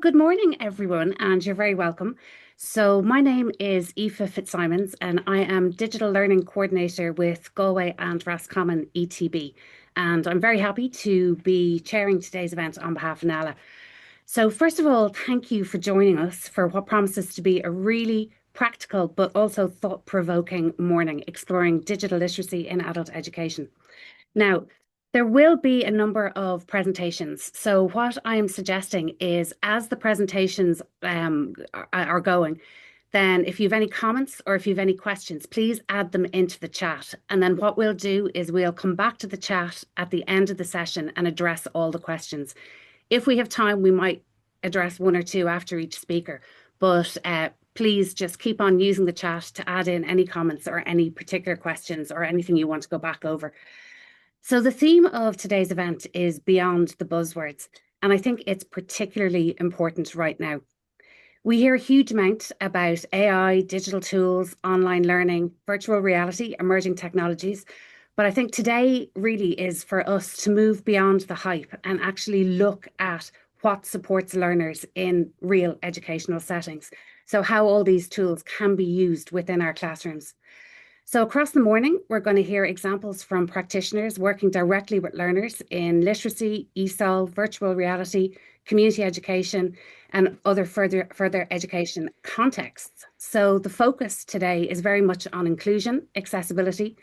Good morning, everyone, and you're very welcome. So, my name is Aoife Fitzsimons, and I am Digital Learning Coordinator with Galway and Roscommon ETB. And I'm very happy to be chairing today's event on behalf of NALA. So, first of all, thank you for joining us for what promises to be a really practical but also thought-provoking morning exploring digital literacy in adult education. Now, there will be a number of presentations. So what I am suggesting is as the presentations are going, then if you have any comments or if you have any questions, please add them into the chat. And then what we'll do is we'll come back to the chat at the end of the session and address all the questions. If we have time, we might address one or two after each speaker. But please just keep on using the chat to add in any comments or any particular questions or anything you want to go back over. So the theme of today's event is Beyond the Buzzwords, and I think it's particularly important right now. We hear a huge amount about AI, digital tools, online learning, virtual reality, emerging technologies, but I think today really is for us to move beyond the hype and actually look at what supports learners in real educational settings. So how all these tools can be used within our classrooms. So across the morning, we're going to hear examples from practitioners working directly with learners in literacy, ESOL, virtual reality, community education, and other further education contexts. So the focus today is very much on inclusion, accessibility,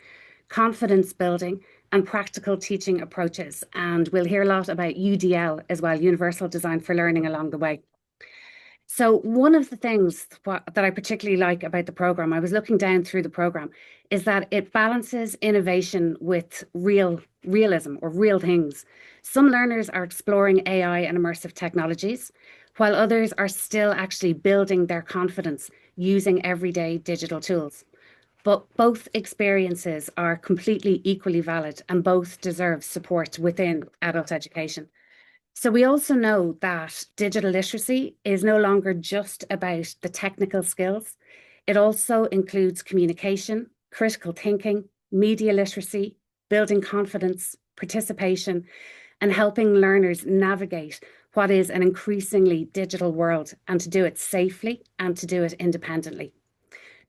confidence building, and practical teaching approaches. And we'll hear a lot about UDL as well, Universal Design for Learning, along the way. So one of the things that I particularly like about the program, I was looking down through the program, is that it balances innovation with realism or real things. Some learners are exploring AI and immersive technologies, while others are still actually building their confidence using everyday digital tools. But both experiences are completely equally valid and both deserve support within adult education. So we also know that digital literacy is no longer just about the technical skills. It also includes communication, critical thinking, media literacy, building confidence, participation, and helping learners navigate what is an increasingly digital world and to do it safely and to do it independently.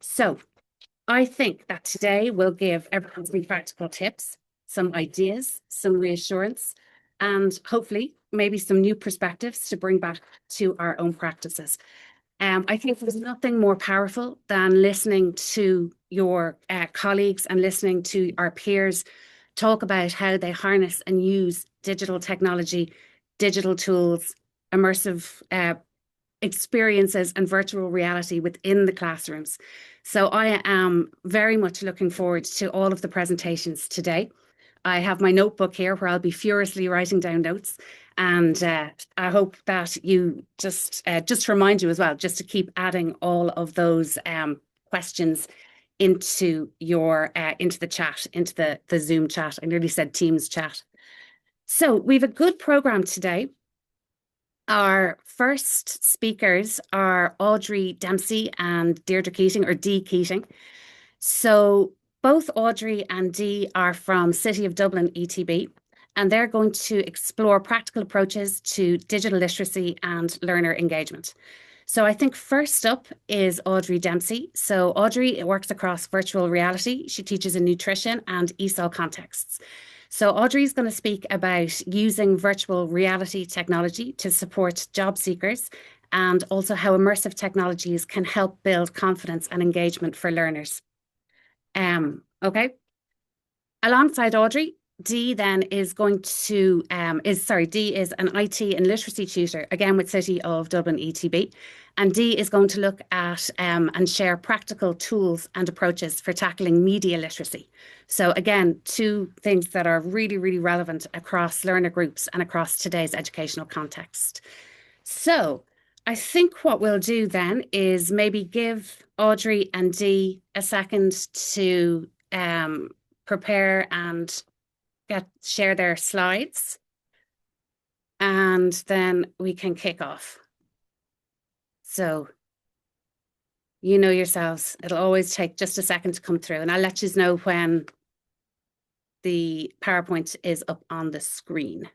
So I think that today we'll give everyone some practical tips, some ideas, some reassurance, and hopefully maybe some new perspectives to bring back to our own practices. I think there's nothing more powerful than listening to your colleagues and listening to our peers talk about how they harness and use digital technology, digital tools, immersive experiences and virtual reality within the classrooms. So I am very much looking forward to all of the presentations today. I have my notebook here where I'll be furiously writing down notes. And I hope that you just to remind you as well, just to keep adding all of those questions into your into the chat, into the Zoom chat. I nearly said Teams chat. So we have a good program today. Our first speakers are Audrey Dempsey and Deirdre Keating, or Dee Keating. So both Audrey and Dee are from City of Dublin ETB, and they're going to explore practical approaches to digital literacy and learner engagement. So I think first up is Audrey Dempsey. So Audrey works across virtual reality. She teaches in nutrition and ESOL contexts. So Audrey is going to speak about using virtual reality technology to support job seekers and also how immersive technologies can help build confidence and engagement for learners. Okay. Alongside Audrey, Dee then is going to Dee is an IT and literacy tutor, again with City of Dublin ETB. And Dee is going to look at and share practical tools and approaches for tackling media literacy. So again, two things that are really, really relevant across learner groups and across today's educational context. So I think what we'll do then is maybe give Audrey and Dee a second to prepare and share their slides, and then we can kick off. So you know yourselves, it'll always take just a second to come through, and I'll let you know when the PowerPoint is up on the screen.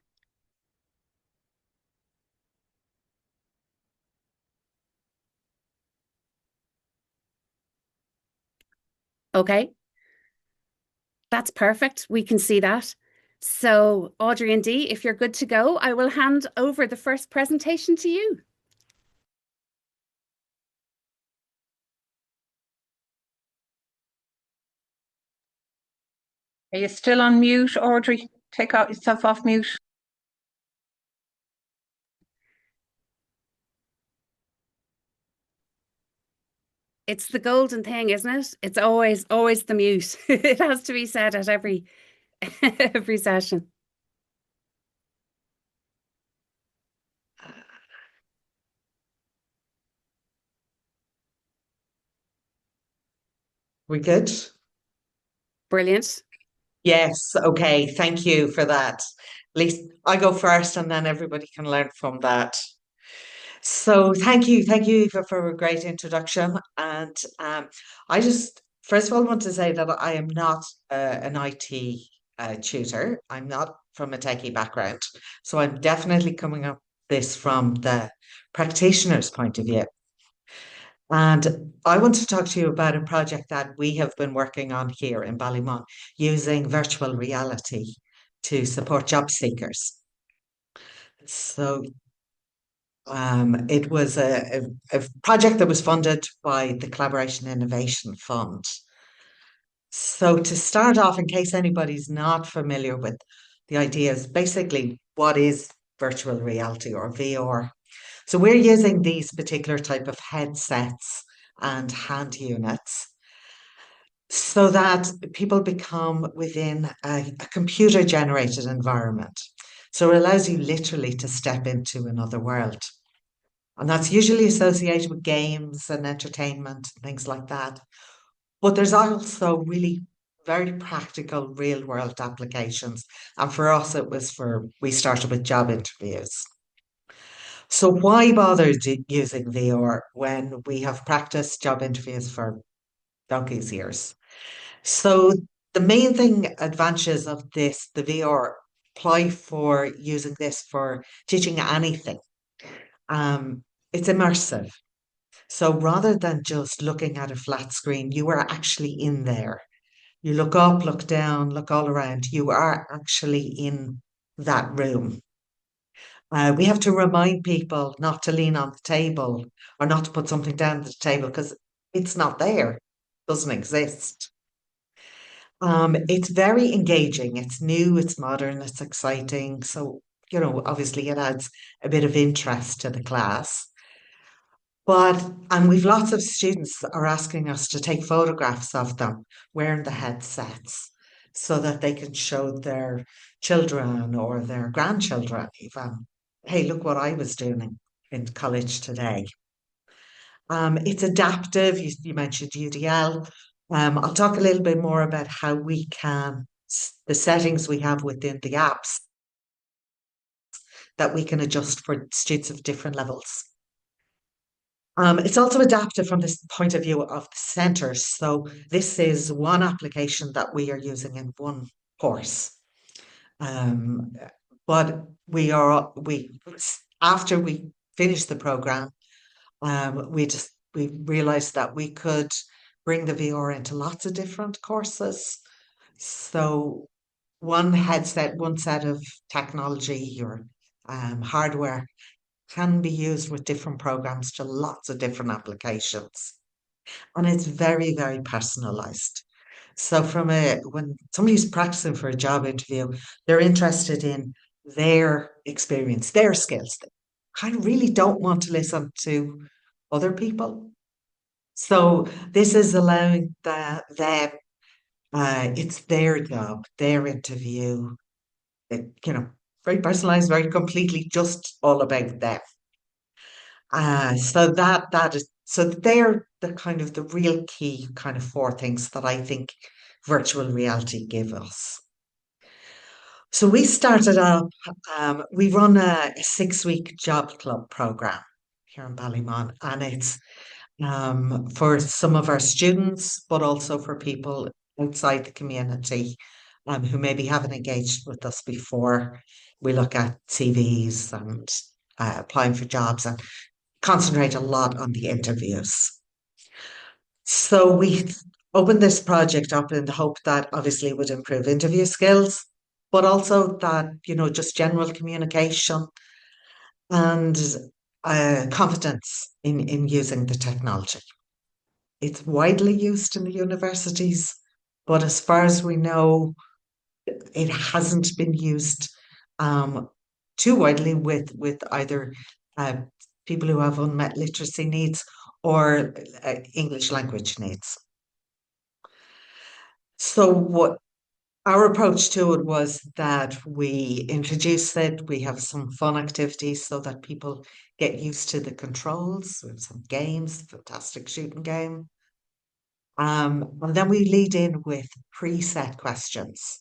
Okay, that's perfect. We can see that. So, Audrey and Dee, if you're good to go, I will hand over the first presentation to you. Are you still on mute, Audrey? Take out yourself off mute. It's the golden thing, isn't it? It's always the mute. It has to be said at every every session. We good? Brilliant. Yes, okay. Thank you for that. At least I go first and then everybody can learn from that. So thank you, Eva, for a great introduction. And I just first of all want to say that I am not an IT tutor. I'm not from a techie background. So I'm definitely coming up this from the practitioner's point of view. And I want to talk to you about a project that we have been working on here in Ballymun using virtual reality to support job seekers. So it was a project that was funded by the Collaboration Innovation Fund. So to start off, in case anybody's not familiar with the ideas, basically what is virtual reality or VR? So we're using these particular type of headsets and hand units so that people become within a computer generated environment. So it allows you literally to step into another world. And that's usually associated with games and entertainment and things like that. But there's also really very practical real world applications. And for us, we started with job interviews. So why bother using VR when we have practiced job interviews for donkey's years? So the main thing advantages of this, the VR, apply for using this for teaching anything. Um, it's immersive. So rather than just looking at a flat screen, you are actually in there. You look up, look down, look all around. You are actually in that room. We have to remind people not to lean on the table or not to put something down the table because it's not there, doesn't exist. It's very engaging. It's new, it's modern, it's exciting. So, obviously it adds a bit of interest to the class. And we've lots of students are asking us to take photographs of them wearing the headsets so that they can show their children or their grandchildren even, hey, look what I was doing in college today. It's adaptive. You mentioned UDL. I'll talk a little bit more about how we can, the settings we have within the apps that we can adjust for students of different levels. It's also adaptive from this point of view of the centres. So this is one application that we are using in one course. Um, but we after we finished the program, we realized that we could bring the VR into lots of different courses. So one headset, one set of technology or hardware can be used with different programs to lots of different applications. And it's very, very personalized. So when somebody's practicing for a job interview, they're interested in their experience, their skills. They kind of really don't want to listen to other people. So this is allowing them, it's their job, their interview, very personalized, very completely just all about them. So that is so they're the kind of the real key kind of four things that I think virtual reality give us. So we started up, we run a 6 week job club program here in Ballymon, and it's for some of our students, but also for people outside the community who maybe haven't engaged with us before. We look at CVs and applying for jobs and concentrate a lot on the interviews. So opened this project up in the hope that obviously it would improve interview skills, but also that, just general communication and confidence in using the technology. It's widely used in the universities, but as far as we know, it hasn't been used um, too widely with either uh, people who have unmet literacy needs or English language needs. So what our approach to it was that we introduce it, we have some fun activities so that people get used to the controls. We have some games, fantastic shooting game. And then we lead in with preset questions.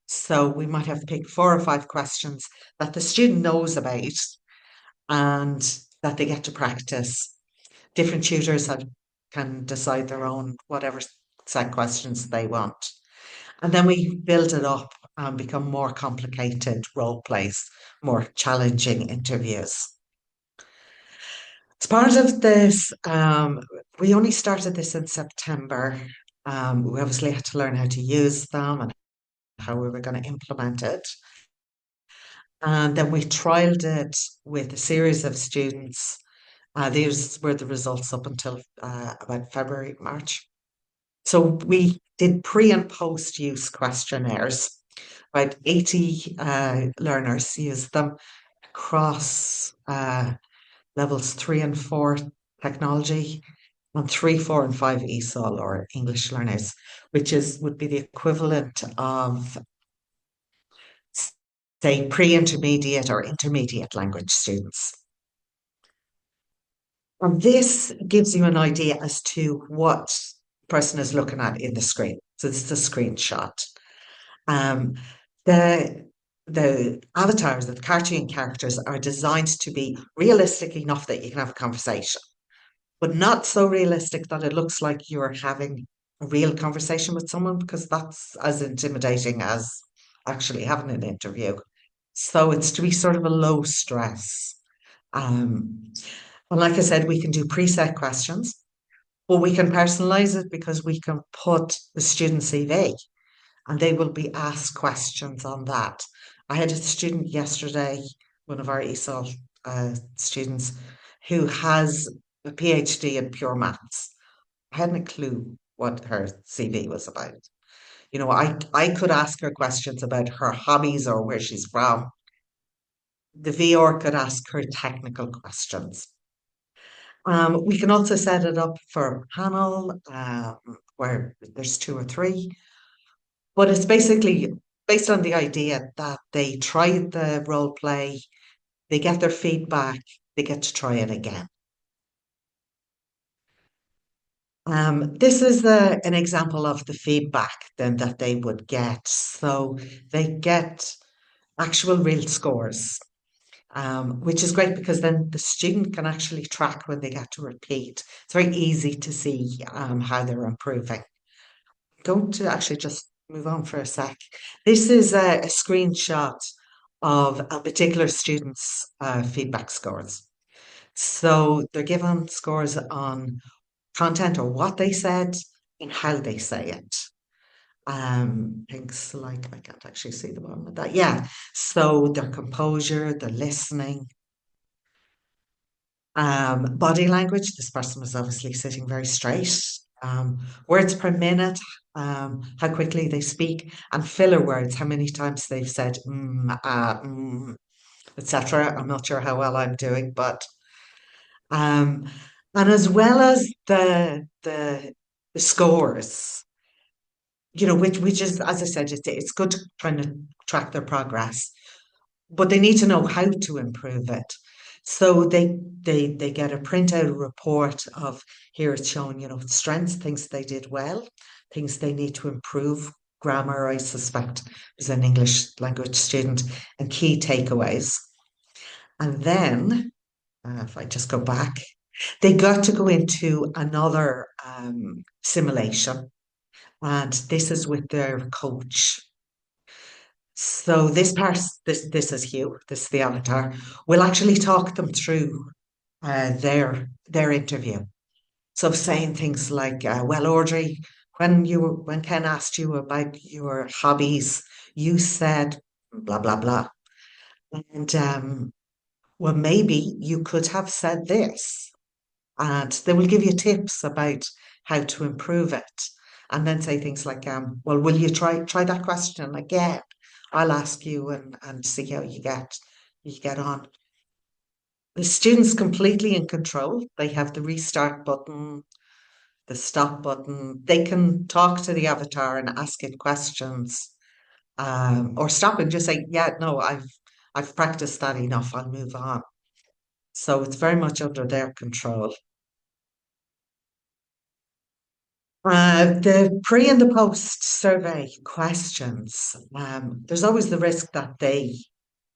So we might have picked 4 or 5 questions that the student knows about and that they get to practice. Different tutors can decide their own whatever set questions they want. And then we build it up and become more complicated role plays, more challenging interviews. As part of this, we only started this in September. We obviously had to learn how to use them and how we were going to implement it. And then we trialed it with a series of students. These were the results up until about February, March. So we did pre and post use questionnaires. About 80 learners used them across levels 3 and 4 technology and 3, 4, and 5 ESOL or English learners, which would be the equivalent of say pre-intermediate or intermediate language students. And this gives you an idea as to what the person is looking at in the screen. So this is a screenshot. Um, the the avatars, the cartoon characters, are designed to be realistic enough that you can have a conversation, but not so realistic that it looks like you're having a real conversation with someone, because that's as intimidating as actually having an interview. So it's to be sort of a low stress. Um, and like I said, we can do preset questions, but we can personalize it because we can put the student CV and they will be asked questions on that. I had a student yesterday, one of our ESOL students, who has a PhD in pure maths. I hadn't a clue what her CV was about. I could ask her questions about her hobbies or where she's from. The VR could ask her technical questions. We can also set it up for a panel where there's 2 or 3. But it's basically based on the idea that they try the role play, they get their feedback, they get to try it again. This is an example of the feedback then that they would get. So they get actual real scores, which is great because then the student can actually track when they get to repeat. It's very easy to see how they're improving. I'm going to actually just move on for a sec. This is a screenshot of a particular student's feedback scores. So they're given scores on content or what they said and how they say it. Things like, I can't actually see the bottom of that. Yeah. So their composure, their listening, body language. This person was obviously sitting very straight. Words per minute, how quickly they speak, and filler words, how many times they've said etc. I'm not sure how well I'm doing, but um, and as well as the scores, which is, as I said, it's good to try to track their progress, but they need to know how to improve it. So they get a printout report of, here it's showing, strengths, things they did well, things they need to improve, grammar, I suspect, as an English language student, and key takeaways. And then, if I just go back, they got to go into another simulation, and this is with their coach. So this is Hugh, this is the avatar. We'll actually talk them through their interview. So saying things like, "Well, Audrey, when Ken asked you about your hobbies, you said blah blah blah. And well, maybe you could have said this. And they will give you tips about how to improve it. And then say things like, well, will you try that question again? I'll ask you and see how you get on. The student's completely in control. They have the restart button, the stop button. They can talk to the avatar and ask it questions, or stop and just say, "Yeah, no, I've practiced that enough. I'll move on." So it's very much under their control. The pre and the post survey questions. There's always the risk that they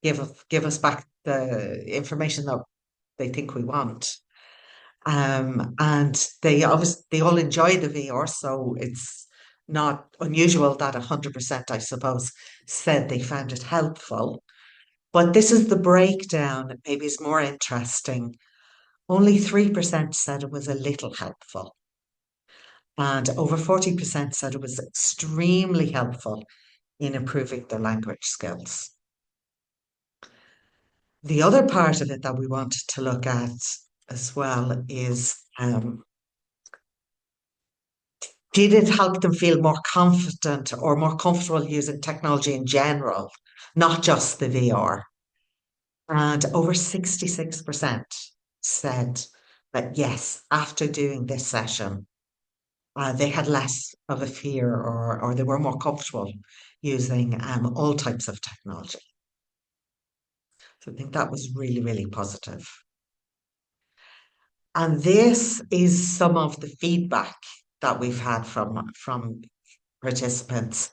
give us back the information that they think we want. And they all enjoy the VR, so it's not unusual that 100%, I suppose, said they found it helpful. But this is the breakdown, maybe is more interesting. Only 3% said it was a little helpful, and over 40% said it was extremely helpful in improving their language skills. The other part of it that we wanted to look at as well is, did it help them feel more confident or more comfortable using technology in general, not just the VR? And over 66% said that yes, after doing this session, they had less of a fear, or they were more comfortable using all types of technology. So I think that was really, really positive. And this is some of the feedback that we've had from participants.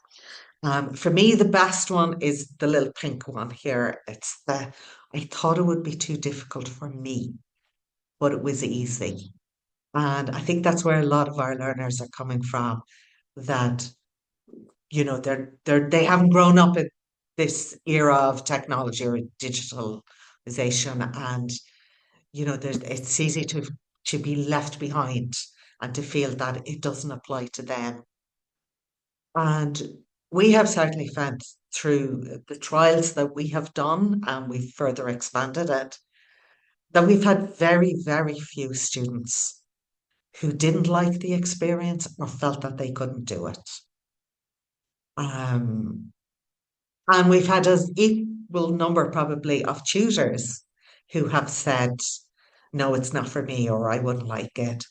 For me, the best one is the little pink one here. It's the, I thought it would be too difficult for me, but it was easy. And I think that's where a lot of our learners are coming from, that, they haven't grown up in this era of technology or digitalization. And, it's easy to be left behind and to feel that it doesn't apply to them. And we have certainly found through the trials that we have done, and we've further expanded it, that we've had very, very few students who didn't like the experience or felt that they couldn't do it. Um, and we've had an equal number probably of tutors who have said, no, it's not for me, or I wouldn't like it,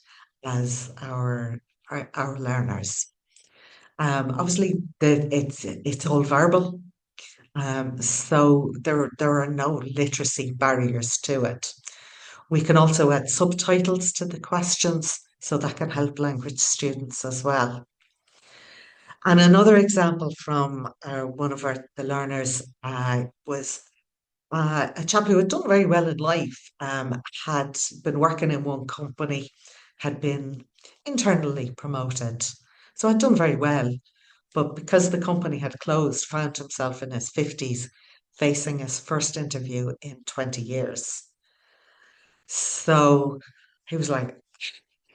as our learners. Obviously, it's all verbal, so there are no literacy barriers to it. We can also add subtitles to the questions, so that can help language students as well. And another example from one of the learners was a chap who had done very well in life, had been working in one company, had been internally promoted, so had done very well. But because the company had closed, found himself in his 50s facing his first interview in 20 years. So he was like,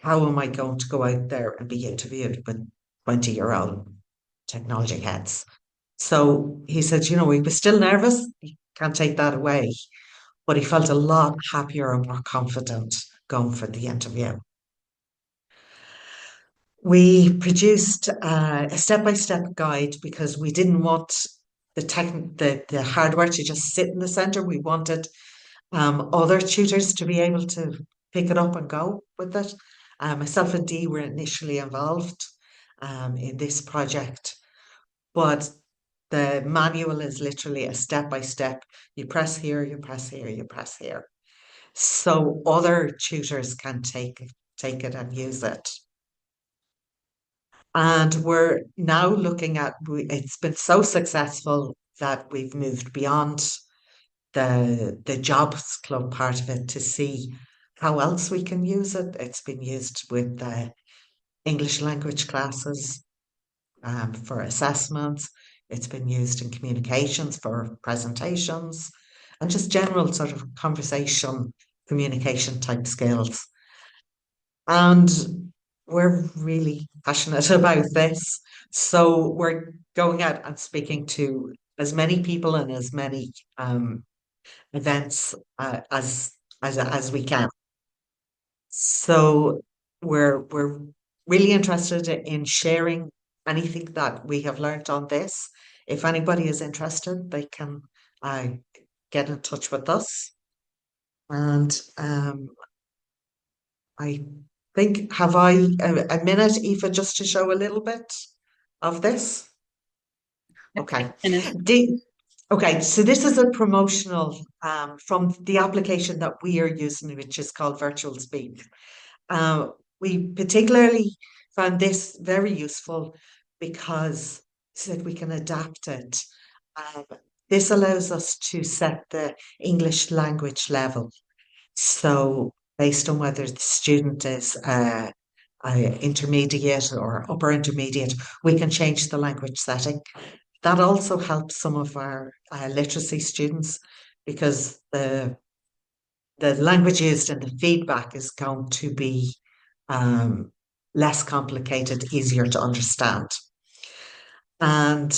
how am I going to go out there and be interviewed with 20-year-old technology heads? So he said, he was still nervous. You can't take that away. But he felt a lot happier and more confident going for the interview. We produced a step-by-step guide because we didn't want the hardware to just sit in the centre. We wanted other tutors to be able to pick it up and go with it. Myself and Dee were initially involved in this project, but the manual is literally a step-by-step. You press here, you press here, you press here. So other tutors can take it and use it. And we're now looking at, it's been so successful that we've moved beyond the jobs club part of it to see how else we can use it. It's been used with the English language classes, for assessments. It's been used in communications for presentations and just general sort of conversation, communication type skills. And we're really passionate about this. So we're going out and speaking to as many people and as many events as we can. So we're really interested in sharing anything that we have learned on this. If anybody is interested, they can uh, get in touch with us. And I think, have I a minute, Aoife, just to show a little bit of this? Okay. Okay, so this is a promotional from the application that we are using, which is called Virtual Speak. Uh, we particularly found this very useful because said we can adapt it. Um, this allows us to set the English language level. So based on whether the student is intermediate or upper intermediate, we can change the language setting. That also helps some of our literacy students because the language used in the feedback is going to be less complicated, easier to understand. And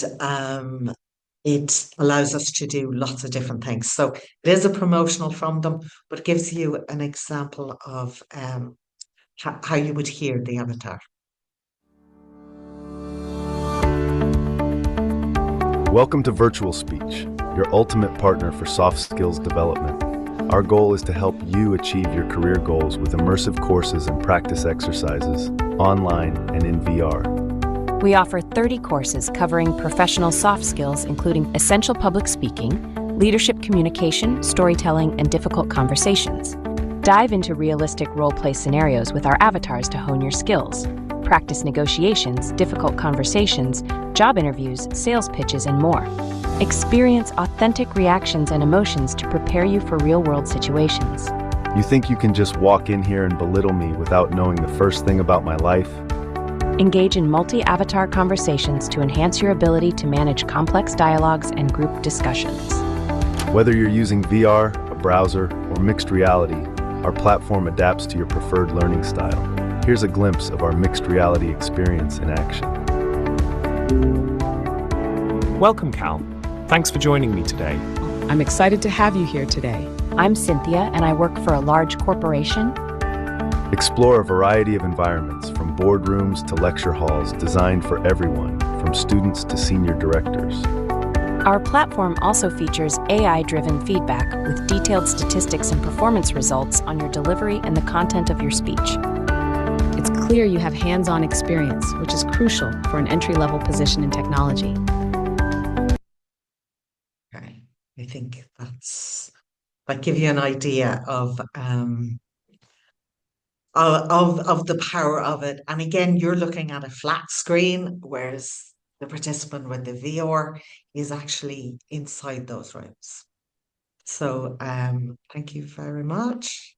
it allows us to do lots of different things. So it is a promotional from them, but it gives you an example of how you would hear the avatar. Welcome to Virtual Speech, your ultimate partner for soft skills development. Our goal is to help you achieve your career goals with immersive courses and practice exercises, online and in VR. We offer 30 courses covering professional soft skills, including essential public speaking, leadership communication, storytelling, and difficult conversations. Dive into realistic role-play scenarios with our avatars to hone your skills. Practice negotiations, difficult conversations, job interviews, sales pitches, and more. Experience authentic reactions and emotions to prepare you for real-world situations. You think you can just walk in here and belittle me without knowing the first thing about my life? Engage in multi-avatar conversations to enhance your ability to manage complex dialogues and group discussions. Whether you're using VR, a browser, or mixed reality, our platform adapts to your preferred learning style. Here's a glimpse of our mixed reality experience in action. Welcome, Cal. Thanks for joining me today. I'm excited to have you here today. I'm Cynthia, and I work for a large corporation. Explore a variety of environments, from boardrooms to lecture halls, designed for everyone, from students to senior directors. Our platform also features AI-driven feedback with detailed statistics and performance results on your delivery and the content of your speech. It's clear you have hands-on experience, which is crucial for an entry-level position in technology. Okay, I think that give you an idea of the power of it. And again, you're looking at a flat screen, whereas the participant with the VR is actually inside those rooms. So thank you very much.